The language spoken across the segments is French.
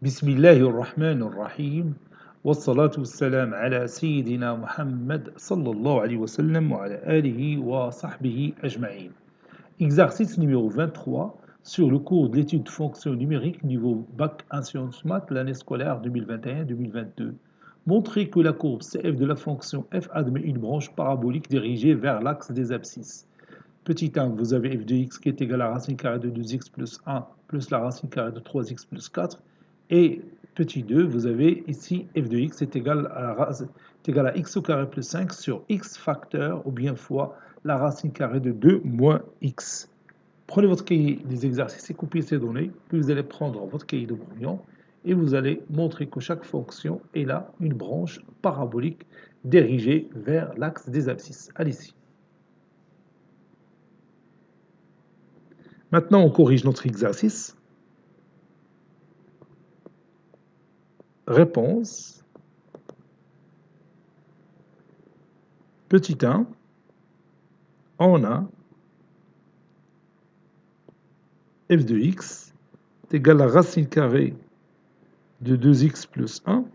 بسم الله الرحمن الرحيم والصلاة والسلام على سيدنا محمد صلى الله عليه وسلم وعلى آله وصحبه أجمعين. Exercice numéro 23 sur le cours d'études de fonctions numériques niveau Bac 1 Sciences Maths l'année scolaire 2021-2022. Montrez que la courbe CF de la fonction f admet une branche parabolique dirigée vers l'axe des abscisses. Petit 1, vous avez f de x qui est égal à la racine carrée de 2x plus 1 plus la racine carrée de 3x plus 4. Et petit 2, vous avez ici f de x est égal à x au carré plus 5 sur x facteur ou bien fois la racine carrée de 2 moins x. Prenez votre cahier des exercices et copiez ces données, puis vous allez prendre votre cahier de brouillon et vous allez montrer que chaque fonction est là une branche parabolique dirigée vers l'axe des abscisses. Allez-y. Maintenant, on corrige notre exercice. Réponse. Petit 1, on a f de x est égal à la racine carrée de 2x plus 1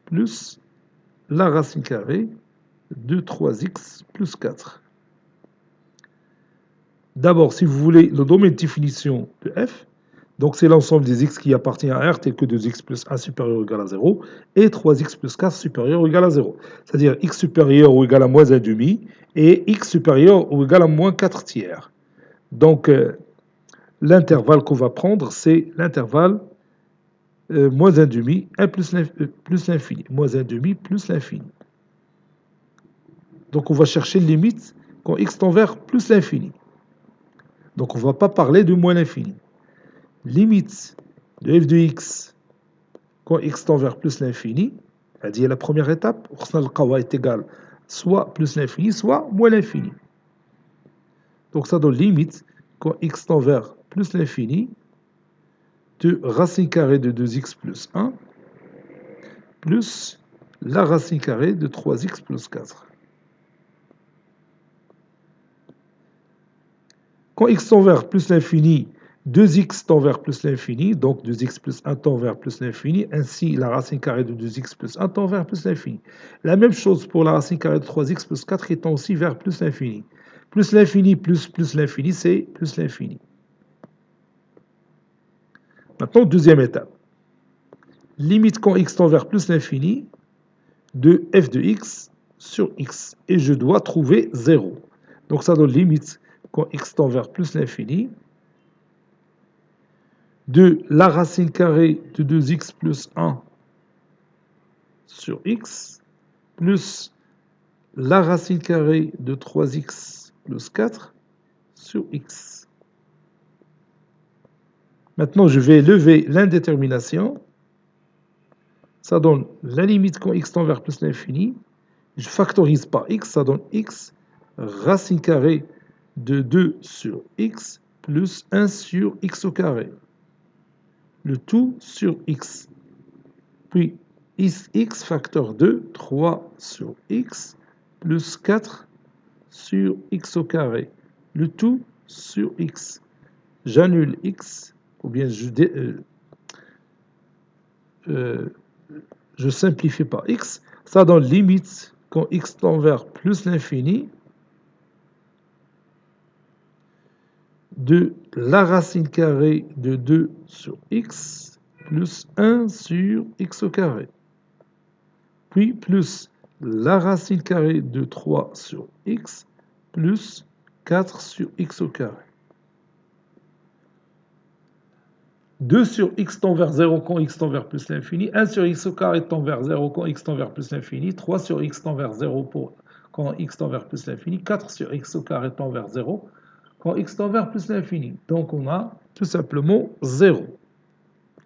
plus la racine carrée de 3x plus 4. D'abord, si vous voulez le domaine de définition de f, donc c'est l'ensemble des x qui appartient à R tel que 2x plus 1 supérieur ou égal à 0 et 3x plus 4 supérieur ou égal à 0. C'est-à-dire x supérieur ou égal à moins 1 demi et x supérieur ou égal à moins 4 tiers. Donc l'intervalle qu'on va prendre, c'est l'intervalle moins 1 demi, 1 plus l'infini. Moins 1 demi plus l'infini. Donc on va chercher une limite quand x tend vers plus l'infini. Donc on ne va pas parler de moins l'infini. Limite de f de x quand x tend vers plus l'infini, c'est-à-dire la première étape, est égal soit plus l'infini, soit moins l'infini. Donc ça donne limite quand x tend vers plus l'infini de racine carrée de 2x plus 1 plus la racine carrée de 3x plus 4. Quand x tend vers plus l'infini, 2x tend vers plus l'infini, donc 2x plus 1 tend vers plus l'infini, ainsi la racine carrée de 2x plus 1 tend vers plus l'infini. La même chose pour la racine carrée de 3x plus 4 qui tend aussi vers plus l'infini. Plus l'infini plus l'infini, c'est plus l'infini. Maintenant, deuxième étape. Limite quand x tend vers plus l'infini de f de x sur x. Et je dois trouver 0. Donc ça donne limite quand x tend vers plus l'infini de la racine carrée de 2x plus 1 sur x plus la racine carrée de 3x plus 4 sur x. Maintenant, je vais lever l'indétermination. Ça donne la limite quand x tend vers plus l'infini. Je factorise par x, ça donne x racine carrée de 2 sur x plus 1 sur x au carré. Le tout sur x. Puis x facteur 2, 3 sur x plus 4 sur x au carré. Le tout sur x. J'annule x, ou bien je simplifie par x. Ça donne limite quand x tend vers plus l'infini de la racine carrée de 2 sur x plus 1 sur x au carré. Puis plus la racine carrée de 3 sur x plus 4 sur x au carré. 2 sur x tend vers 0 quand x tend vers plus l'infini. 1 sur x au carré tend vers 0 quand x tend vers plus l'infini. 3 sur x tend vers 0 quand x tend vers plus l'infini. 4 sur x au carré tend vers 0 quand x tend vers plus l'infini. Donc on a tout simplement 0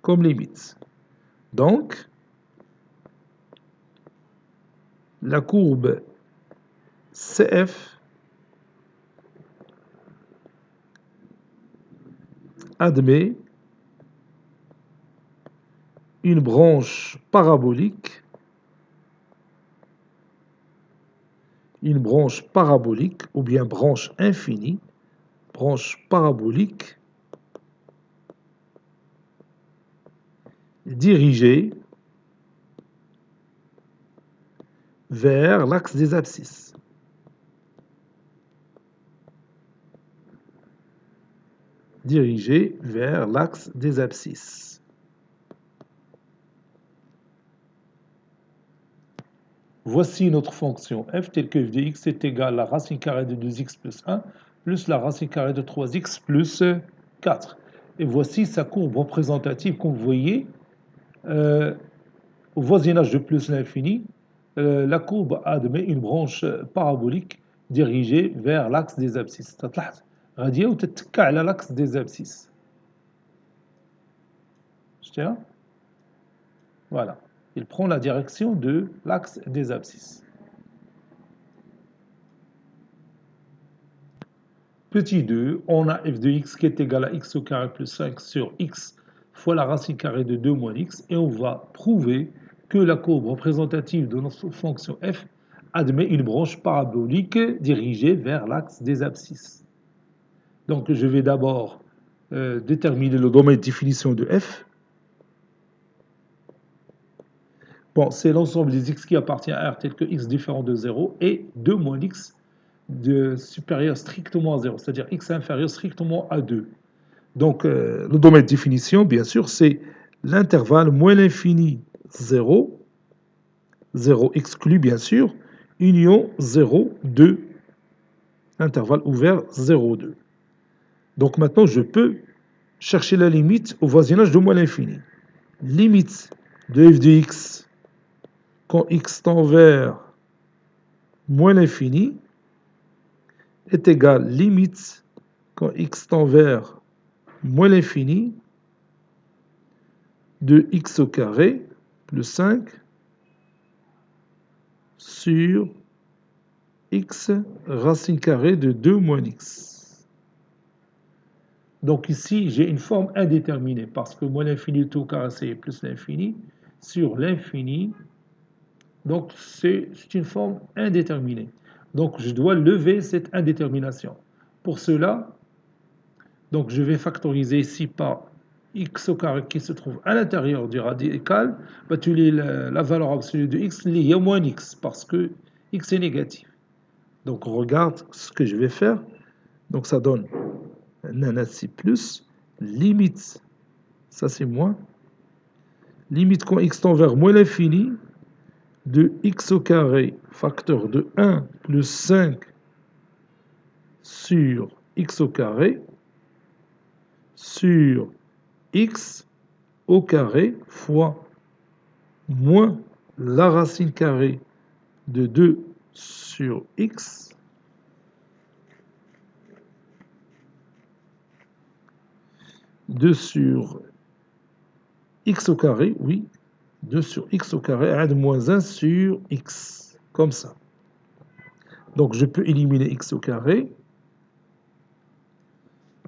comme limite. Donc la courbe CF admet une branche parabolique ou bien branche infinie, branche parabolique dirigé vers l'axe des abscisses. Dirigé vers l'axe des abscisses. Voici notre fonction f telle que f de x est égale à la racine carrée de 2x plus 1 plus la racine carrée de 3x plus 4. Et voici sa courbe représentative, comme vous voyez, au voisinage de plus l'infini, la courbe admet une branche parabolique dirigée vers l'axe des abscisses. تلاحظ غادية وتتكى على l'axe des abscisses. شتيها؟ Voilà. Il prend la direction de l'axe des abscisses. Petit 2, on a f de x qui est égal à x au carré plus 5 sur x fois la racine carrée de 2 moins x, et on va prouver que la courbe représentative de notre fonction f admet une branche parabolique dirigée vers l'axe des abscisses. Donc je vais d'abord déterminer le domaine de définition de f. Bon, c'est l'ensemble des x qui appartient à R tel que x différent de 0 et 2 moins x supérieur strictement à 0, c'est-à-dire x inférieur strictement à 2. Donc le domaine de définition, bien sûr, c'est l'intervalle moins l'infini 0, 0 exclu bien sûr, union 0, 2, intervalle ouvert 0, 2. Donc maintenant, je peux chercher la limite au voisinage de moins l'infini. Limite de f de x quand x tend vers moins l'infini est égale limite quand x tend vers moins l'infini de x au carré plus 5 sur x racine carrée de 2 moins x. Donc ici, j'ai une forme indéterminée parce que moins l'infini tout au carré c'est plus l'infini sur l'infini. Donc c'est une forme indéterminée. Donc je dois lever cette indétermination. Pour cela, donc je vais factoriser ici par x au carré qui se trouve à l'intérieur du radical, tu lis la valeur absolue de x liée à moins x parce que x est négatif. Donc on regarde ce que je vais faire. Donc ça donne un ici plus, limite, ça c'est moins, limite quand x tend vers moins l'infini, de x au carré facteur de 1 plus 5 sur x au carré sur x au carré fois moins la racine carrée de 2 sur x sur x au carré, oui, 2 sur x au carré, à moins 1 sur x, comme ça. Donc je peux éliminer x au carré.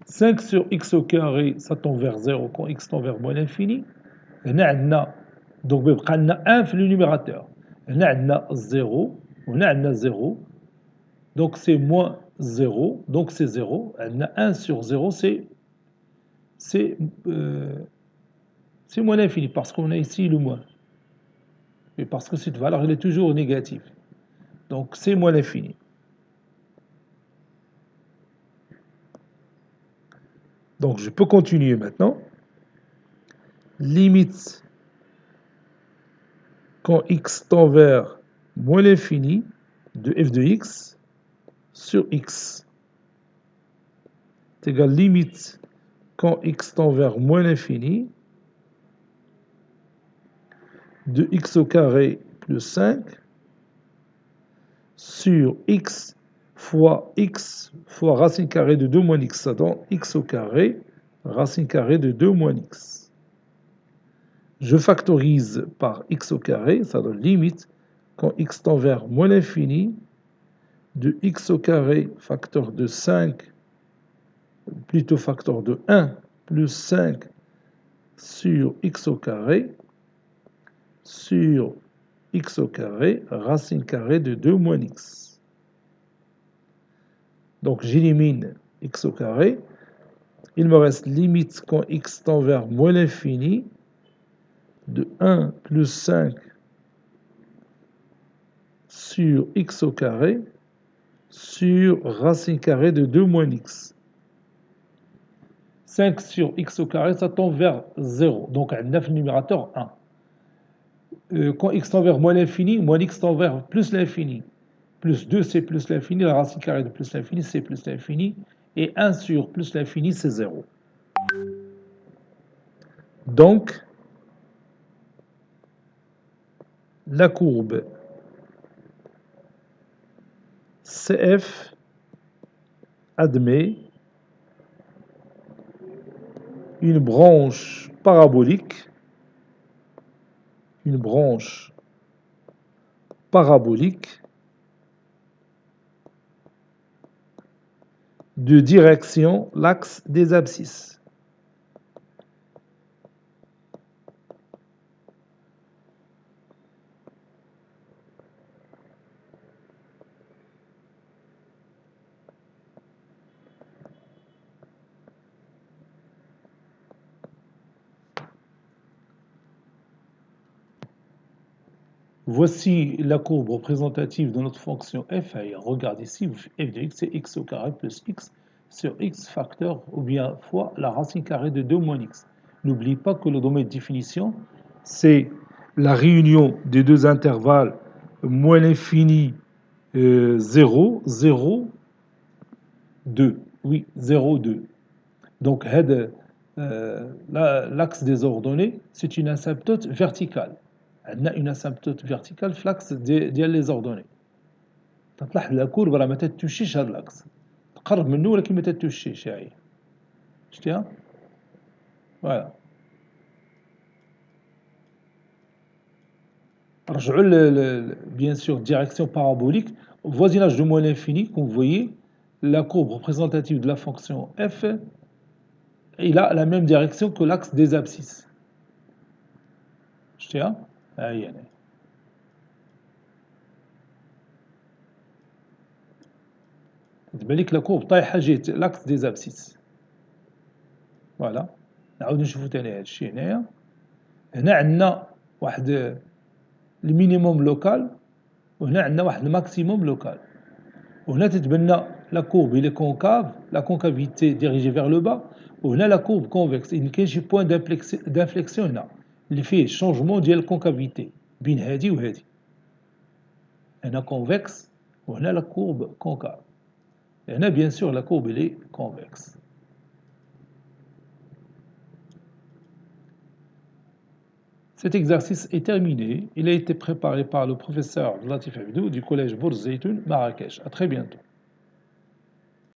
5 sur x au carré, ça tend vers 0 quand x tend vers moins l'infini. Donc بيبقى لنا 1 في le numérateur. هنا عندنا 0 وهنا عندنا 0. Donc c'est moins 0, donc c'est 0. عندنا 1 sur 0, c'est moins l'infini parce qu'on a ici le moins. Et parce que cette valeur elle est toujours négative. Donc c'est moins l'infini. Donc je peux continuer maintenant. Limite quand x tend vers moins l'infini de f de x sur x. C'est égal limite quand x tend vers moins l'infini de x au carré plus 5 sur x fois racine carrée de 2 moins x. Ça donne x au carré racine carrée de 2 moins x. Je factorise par x au carré, ça donne limite quand x tend vers moins l'infini de x au carré facteur de 5, plutôt facteur de 1 plus 5 sur x au carré sur x au carré racine carrée de 2 moins x. Donc j'élimine x au carré. Il me reste limite quand x tend vers moins l'infini de 1 plus 5 sur x au carré sur racine carrée de 2 moins x. 5 sur x au carré, ça tend vers 0. Donc, on a le numérateur 1. Quand x tend vers moins l'infini, moins x tend vers plus l'infini. Plus 2, c'est plus l'infini. La racine carrée de plus l'infini, c'est plus l'infini. Et 1 sur plus l'infini, c'est 0. Donc, la courbe CF admet une branche parabolique de direction l'axe des abscisses. Voici la courbe représentative de notre fonction f. Et regarde ici, f de x, c'est x au carré plus x sur x facteur ou bien fois la racine carrée de 2 moins x. N'oublie pas que le domaine de définition, c'est la réunion des deux intervalles moins l'infini 0, 0, 2. Oui, 0, 2. Donc, l'axe des ordonnées, c'est une asymptote verticale. عندنا une asymptote verticale في l'axe ديال les ordonnées. تلاحظ لا كورب راه ما تتوشيش هذا الاكس، تقرب منه ولكن ما تتوشيش هي. شفتيها؟ فوالا. رجعوا bien sûr direction parabolique, voisinage de moins l'infini, comme vous voyez, la courbe représentative de la fonction f, il a la même direction que l'axe des abscisses. شفتيها؟ هاي يعني. تبان لك لا كورب طايحه جهه لاكس دي زابسيس. فوالا. نعاود نشوفو تاني هاد الشيء هنايا. هنا عندنا واحد المينيموم لوكال وهنا عندنا واحد الماكسيموم لوكال. وهنا تتبان لنا لا كورب il est concave, la concavité dirigée vers le bas. وهنا لا كورب convexe. il كاين شي بوين d'inflexion هنا اللي فيه شونجمون ديال الكونكافيتي بين هادي وهادي. هنا convexe وهنا لا كورب concave. Et là, bien sûr, la courbe elle est convexe. Cet exercice est terminé. Il a été préparé par le professeur Latif Abdou du collège Bourz Zeytoun, Marrakech. À très bientôt.